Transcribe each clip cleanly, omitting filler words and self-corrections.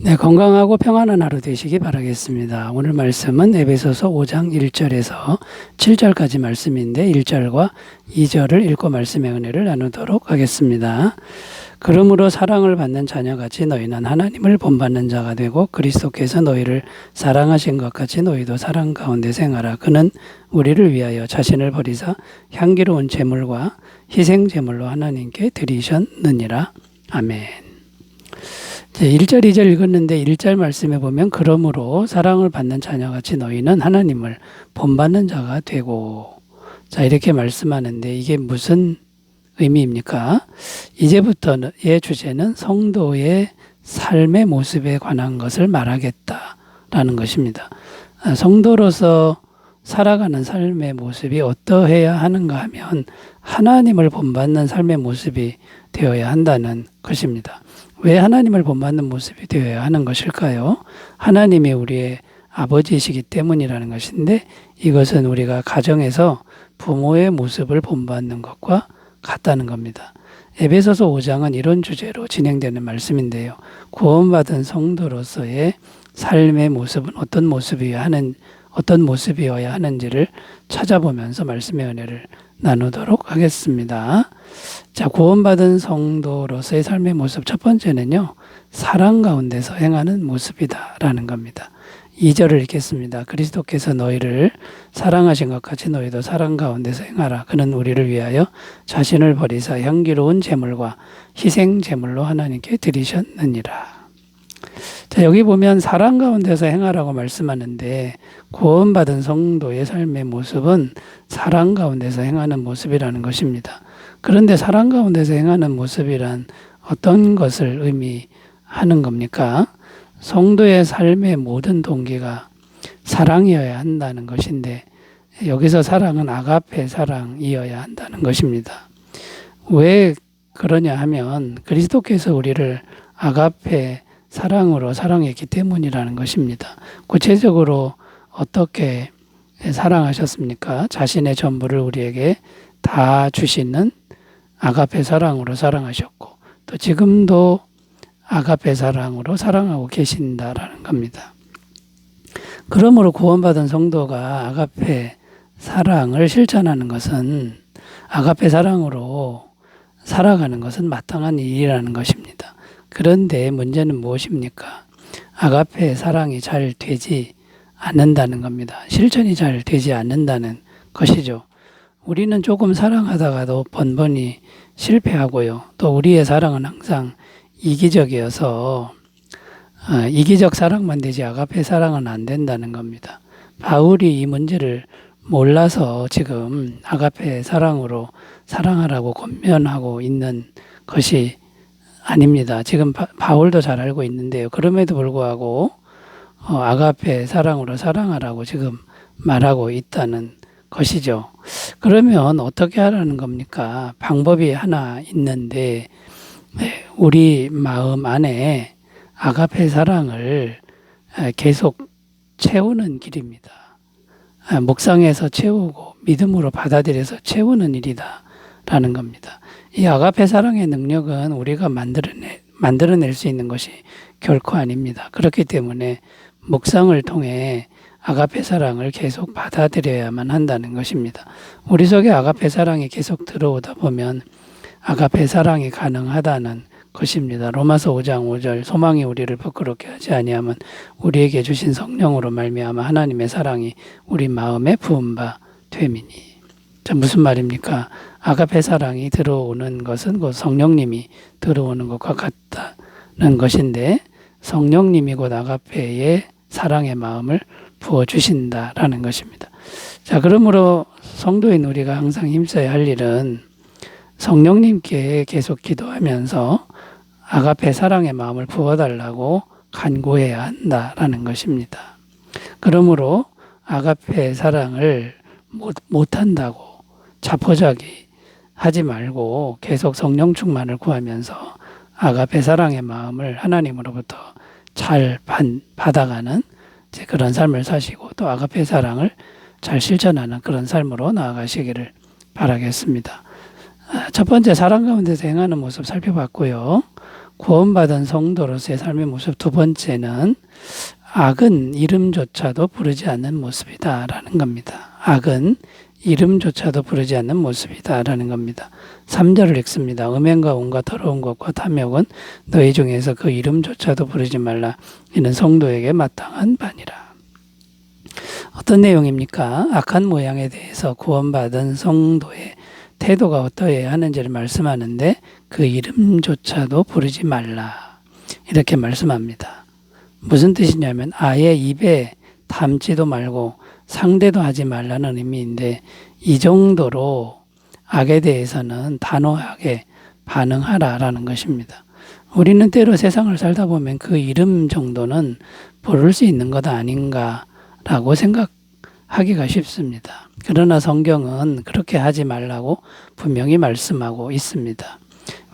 네, 건강하고 평안한 하루 되시기 바라겠습니다. 오늘 말씀은 에베소서 5장 1절에서 7절까지 말씀인데 1절과 2절을 읽고 말씀의 은혜를 나누도록 하겠습니다. 그러므로 사랑을 받는 자녀같이 너희는 하나님을 본받는 자가 되고 그리스도께서 너희를 사랑하신 것 같이 너희도 사랑 가운데 생활하라. 그는 우리를 위하여 자신을 버리사 향기로운 제물과 희생 제물로 하나님께 드리셨느니라. 아멘. 1절, 2절 읽었는데 1절 말씀에 보면 그러므로 사랑을 받는 자녀같이 너희는 하나님을 본받는 자가 되고, 자 이렇게 말씀하는데 이게 무슨 의미입니까? 이제부터의 주제는 성도의 삶의 모습에 관한 것을 말하겠다라는 것입니다. 성도로서 살아가는 삶의 모습이 어떠해야 하는가 하면 하나님을 본받는 삶의 모습이 되어야 한다는 것입니다. 왜 하나님을 본받는 모습이 되어야 하는 것일까요? 하나님이 우리의 아버지이시기 때문이라는 것인데 이것은 우리가 가정에서 부모의 모습을 본받는 것과 같다는 겁니다. 에베소서 5장은 이런 주제로 진행되는 말씀인데요. 구원받은 성도로서의 삶의 모습은 어떤 모습이어야 하는지를 찾아보면서 말씀의 은혜를 나누도록 하겠습니다. 자, 구원받은 성도로서의 삶의 모습 첫 번째는요, 사랑 가운데서 행하는 모습이다라는 겁니다. 2절을 읽겠습니다. 그리스도께서 너희를 사랑하신 것 같이 너희도 사랑 가운데서 행하라. 그는 우리를 위하여 자신을 버리사 향기로운 제물과 희생 제물로 하나님께 드리셨느니라. 자, 여기 보면 사랑 가운데서 행하라고 말씀하는데 구원받은 성도의 삶의 모습은 사랑 가운데서 행하는 모습이라는 것입니다. 그런데 사랑 가운데서 행하는 모습이란 어떤 것을 의미하는 겁니까? 성도의 삶의 모든 동기가 사랑이어야 한다는 것인데 여기서 사랑은 아가페 사랑이어야 한다는 것입니다. 왜 그러냐 하면 그리스도께서 우리를 아가페 사랑으로 사랑했기 때문이라는 것입니다. 구체적으로 어떻게 사랑하셨습니까? 자신의 전부를 우리에게 다 주시는 아가페 사랑으로 사랑하셨고 또 지금도 아가페 사랑으로 사랑하고 계신다라는 겁니다. 그러므로 구원받은 성도가 아가페 사랑을 실천하는 것은 아가페 사랑으로 살아가는 것은 마땅한 일이라는 것입니다. 그런데 문제는 무엇입니까? 아가페 사랑이 잘 되지 않는다는 겁니다. 실천이 잘 되지 않는다는 것이죠. 우리는 조금 사랑하다가도 번번이 실패하고요. 또 우리의 사랑은 항상 이기적이어서 이기적 사랑만 되지 아가페 사랑은 안 된다는 겁니다. 바울이 이 문제를 몰라서 지금 아가페 사랑으로 사랑하라고 권면하고 있는 것이 아닙니다. 지금 바울도 잘 알고 있는데요. 그럼에도 불구하고 아가페 사랑으로 사랑하라고 지금 말하고 있다는 것이죠. 그러면 어떻게 하라는 겁니까? 방법이 하나 있는데 우리 마음 안에 아가페 사랑을 계속 채우는 길입니다. 묵상해서 채우고 믿음으로 받아들여서 채우는 일이다라는 겁니다. 이 아가페 사랑의 능력은 우리가 만들어낼 수 있는 것이 결코 아닙니다. 그렇기 때문에 묵상을 통해 아가페 사랑을 계속 받아들여야만 한다는 것입니다. 우리 속에 아가페 사랑이 계속 들어오다 보면 아가페 사랑이 가능하다는 것입니다. 로마서 5장 5절 소망이 우리를 부끄럽게 하지 아니하면 우리에게 주신 성령으로 말미암아 하나님의 사랑이 우리 마음에 부은 바 됨이니. 자, 무슨 말입니까? 아가페 사랑이 들어오는 것은 곧 성령님이 들어오는 것과 같다는 것인데 성령님이 곧 아가페의 사랑의 마음을 부어주신다라는 것입니다. 자, 그러므로 성도인 우리가 항상 힘써야 할 일은 성령님께 계속 기도하면서 아가페 사랑의 마음을 부어달라고 간구해야 한다라는 것입니다. 그러므로 아가페 사랑을 못한다고 자포자기 하지 말고 계속 성령 충만을 구하면서 아가페 사랑의 마음을 하나님으로부터 잘 받아가는 그런 삶을 사시고 또 아가페 사랑을 잘 실천하는 그런 삶으로 나아가시기를 바라겠습니다. 첫 번째 사랑 가운데서 행하는 모습 살펴봤고요. 구원받은 성도로서의 삶의 모습 두 번째는 악은 이름조차도 부르지 않는 모습이다라는 겁니다. 악은 이름조차도 부르지 않는 모습이다라는 겁니다. 3절을 읽습니다. 음행과 온갖 더러운 것과 탐욕은 너희 중에서 그 이름조차도 부르지 말라. 이는 성도에게 마땅한 바니라. 어떤 내용입니까? 악한 모양에 대해서 구원받은 성도의 태도가 어떠해야 하는지를 말씀하는데 그 이름조차도 부르지 말라. 이렇게 말씀합니다. 무슨 뜻이냐면 아예 입에 담지도 말고 상대도 하지 말라는 의미인데 이 정도로 악에 대해서는 단호하게 반응하라라는 것입니다. 우리는 때로 세상을 살다 보면 그 이름 정도는 부를 수 있는 것 아닌가라고 생각하기가 쉽습니다. 그러나 성경은 그렇게 하지 말라고 분명히 말씀하고 있습니다.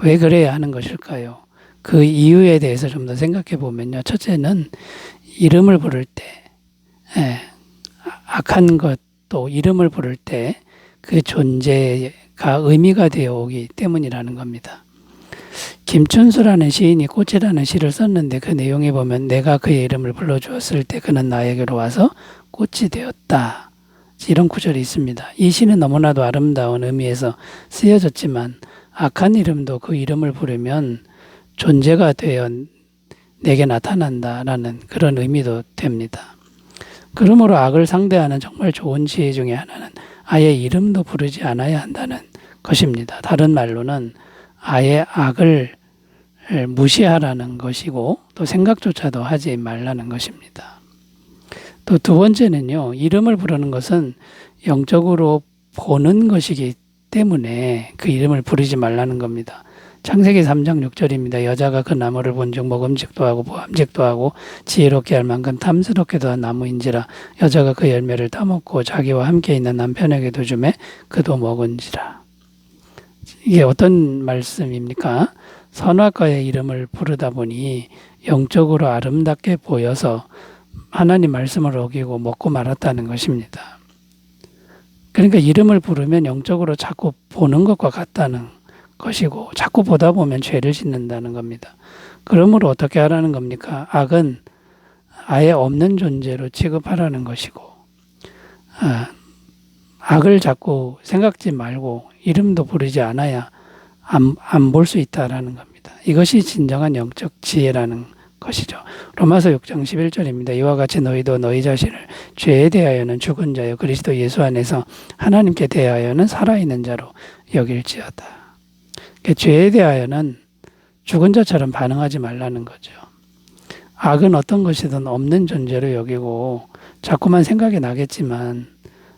왜 그래야 하는 것일까요? 그 이유에 대해서 좀 더 생각해 보면요. 첫째는 이름을 부를 때, 악한 것도 이름을 부를 때 그 존재가 의미가 되어 오기 때문이라는 겁니다. 김춘수라는 시인이 꽃이라는 시를 썼는데 그 내용에 보면 내가 그의 이름을 불러주었을 때 그는 나에게로 와서 꽃이 되었다. 이런 구절이 있습니다. 이 시는 너무나도 아름다운 의미에서 쓰여졌지만 악한 이름도 그 이름을 부르면 존재가 되어 내게 나타난다라는 그런 의미도 됩니다. 그러므로 악을 상대하는 정말 좋은 지혜 중에 하나는 아예 이름도 부르지 않아야 한다는 것입니다. 다른 말로는 아예 악을 무시하라는 것이고 또 생각조차도 하지 말라는 것입니다. 또 두 번째는요. 이름을 부르는 것은 영적으로 보는 것이기 때문에 그 이름을 부르지 말라는 겁니다. 창세기 3장 6절입니다. 여자가 그 나무를 본즉 먹음직도 하고 보암직도 하고 지혜롭게 할 만큼 탐스럽게도 한 나무인지라 여자가 그 열매를 따먹고 자기와 함께 있는 남편에게도 주매 그도 먹은지라. 이게 어떤 말씀입니까? 선악과의 이름을 부르다 보니 영적으로 아름답게 보여서 하나님 말씀을 어기고 먹고 말았다는 것입니다. 그러니까 이름을 부르면 영적으로 자꾸 보는 것과 같다는 것이고 자꾸 보다 보면 죄를 짓는다는 겁니다. 그러므로 어떻게 하라는 겁니까? 악은 아예 없는 존재로 취급하라는 것이고 악을 자꾸 생각지 말고 이름도 부르지 않아야 안 볼 수 있다라는 겁니다. 이것이 진정한 영적 지혜라는 것이죠. 로마서 6장 11절입니다. 이와 같이 너희도 너희 자신을 죄에 대하여는 죽은 자요 그리스도 예수 안에서 하나님께 대하여는 살아있는 자로 여길지어다. 죄에 대하여는 죽은 자처럼 반응하지 말라는 거죠. 악은 어떤 것이든 없는 존재로 여기고 자꾸만 생각이 나겠지만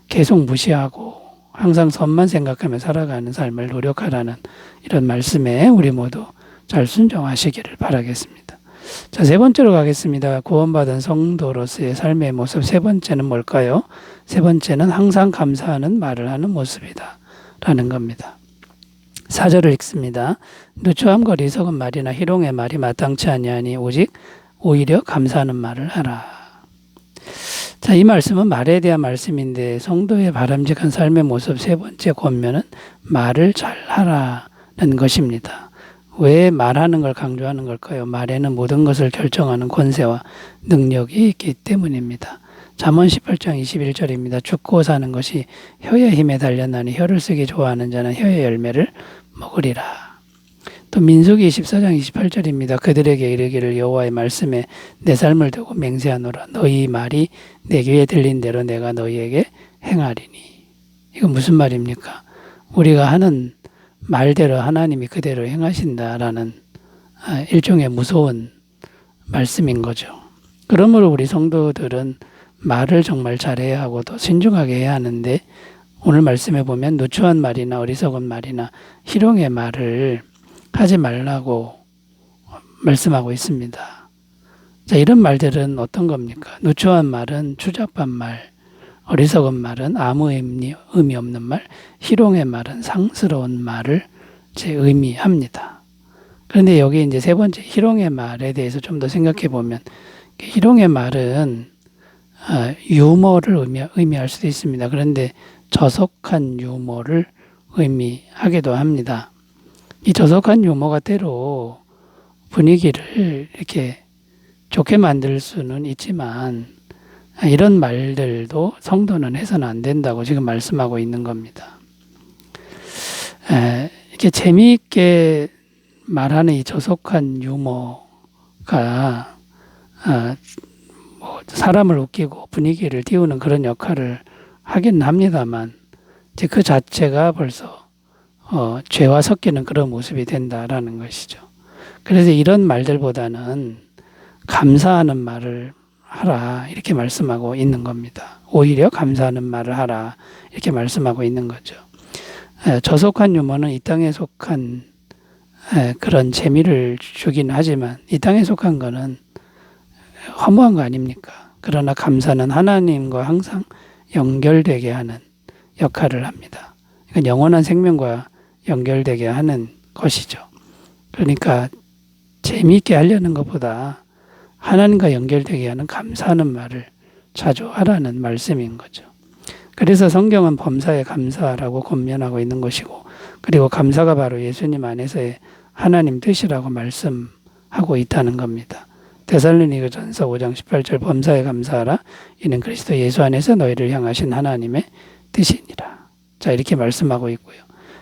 계속 무시하고 항상 선만 생각하며 살아가는 삶을 노력하라는 이런 말씀에 우리 모두 잘 순종하시기를 바라겠습니다. 자, 세 번째로 가겠습니다. 구원받은 성도로서의 삶의 모습 세 번째는 뭘까요? 세 번째는 항상 감사하는 말을 하는 모습이다 라는 겁니다. 4절을 읽습니다. 누추함과 리석은 말이나 희롱의 말이 마땅치 아니하니 오직 오히려 감사하는 말을 하라. 자, 이 말씀은 말에 대한 말씀인데 성도의 바람직한 삶의 모습 세 번째 권면은 말을 잘하라는 것입니다. 왜 말하는 걸 강조하는 걸까요? 말에는 모든 것을 결정하는 권세와 능력이 있기 때문입니다. 잠언 18장 21절입니다. 죽고 사는 것이 혀의 힘에 달렸나니 혀를 쓰기 좋아하는 자는 혀의 열매를 먹으리라. 또 민수기 24장 28절입니다. 그들에게 이르기를 여호와의 말씀에 내 삶을 두고 맹세하노라. 너희 말이 내 귀에 들린 대로 내가 너희에게 행하리니. 이건 무슨 말입니까? 우리가 하는 말대로 하나님이 그대로 행하신다라는 일종의 무서운 말씀인 거죠. 그러므로 우리 성도들은 말을 정말 잘해야 하고 또 신중하게 해야 하는데 오늘 말씀해 보면 누추한 말이나 어리석은 말이나 희롱의 말을 하지 말라고 말씀하고 있습니다. 자, 이런 말들은 어떤 겁니까? 누추한 말은 추잡한 말, 어리석은 말은 아무 의미 없는 말, 희롱의 말은 상스러운 말을 의미합니다. 그런데 여기 이제 세 번째 희롱의 말에 대해서 좀 더 생각해 보면 희롱의 말은 유머를 의미할 수도 있습니다. 그런데 저속한 유머를 의미하기도 합니다. 이 저속한 유머가 때로 분위기를 이렇게 좋게 만들 수는 있지만 이런 말들도 성도는 해서는 안 된다고 지금 말씀하고 있는 겁니다. 이렇게 재미있게 말하는 이 조속한 유머가 사람을 웃기고 분위기를 띄우는 그런 역할을 하긴 합니다만 이제 그 자체가 벌써 죄와 섞이는 그런 모습이 된다라는 것이죠. 그래서 이런 말들보다는 감사하는 말을 하라 이렇게 말씀하고 있는 겁니다. 오히려 감사하는 말을 하라 이렇게 말씀하고 있는 거죠. 저속한 유머는 이 땅에 속한 그런 재미를 주긴 하지만 이 땅에 속한 거는 허무한 거 아닙니까? 그러나 감사는 하나님과 항상 연결되게 하는 역할을 합니다. 그러니까 영원한 생명과 연결되게 하는 것이죠. 그러니까 재미있게 하려는 것보다 하나님과 연결되게 하는 감사하는 말을 자주 하라는 말씀인 거죠. 그래서 성경은 범사에 감사라고 권면하고 있는 것이고, 그리고 감사가 바로 예수님 안에서의 하나님 뜻이라고 말씀하고 있다는 겁니다. 데살로니가전서 5장 18절 범사에 감사하라. 이는 그리스도 예수 안에서 너희를 향하신 하나님의 뜻이니라. 자, 이렇게 말씀하고 있고요.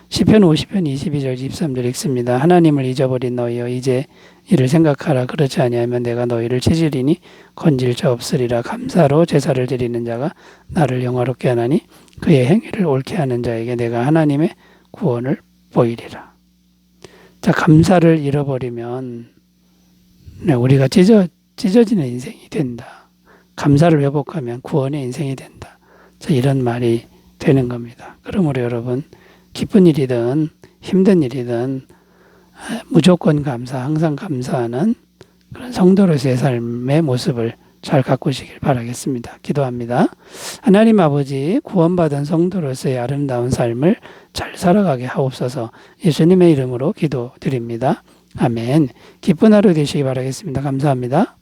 시편 50편 22절 23절 읽습니다. 하나님을 잊어버린 너희여 이제 이를 생각하라. 그렇지 아니하면 내가 너희를 찢으리니 건질 자 없으리라. 감사로 제사를 드리는 자가 나를 영화롭게 하나니 그의 행위를 옳게 하는 자에게 내가 하나님의 구원을 보이리라. 자, 감사를 잃어버리면 우리가 찢어지는 인생이 된다. 감사를 회복하면 구원의 인생이 된다. 자, 이런 말이 되는 겁니다. 그러므로 여러분 기쁜 일이든 힘든 일이든 무조건 감사, 항상 감사하는 그런 성도로서의 삶의 모습을 잘 가꾸시길 바라겠습니다. 기도합니다. 하나님 아버지, 구원받은 성도로서의 아름다운 삶을 잘 살아가게 하옵소서. 예수님의 이름으로 기도드립니다. 아멘. 기쁜 하루 되시기 바라겠습니다. 감사합니다.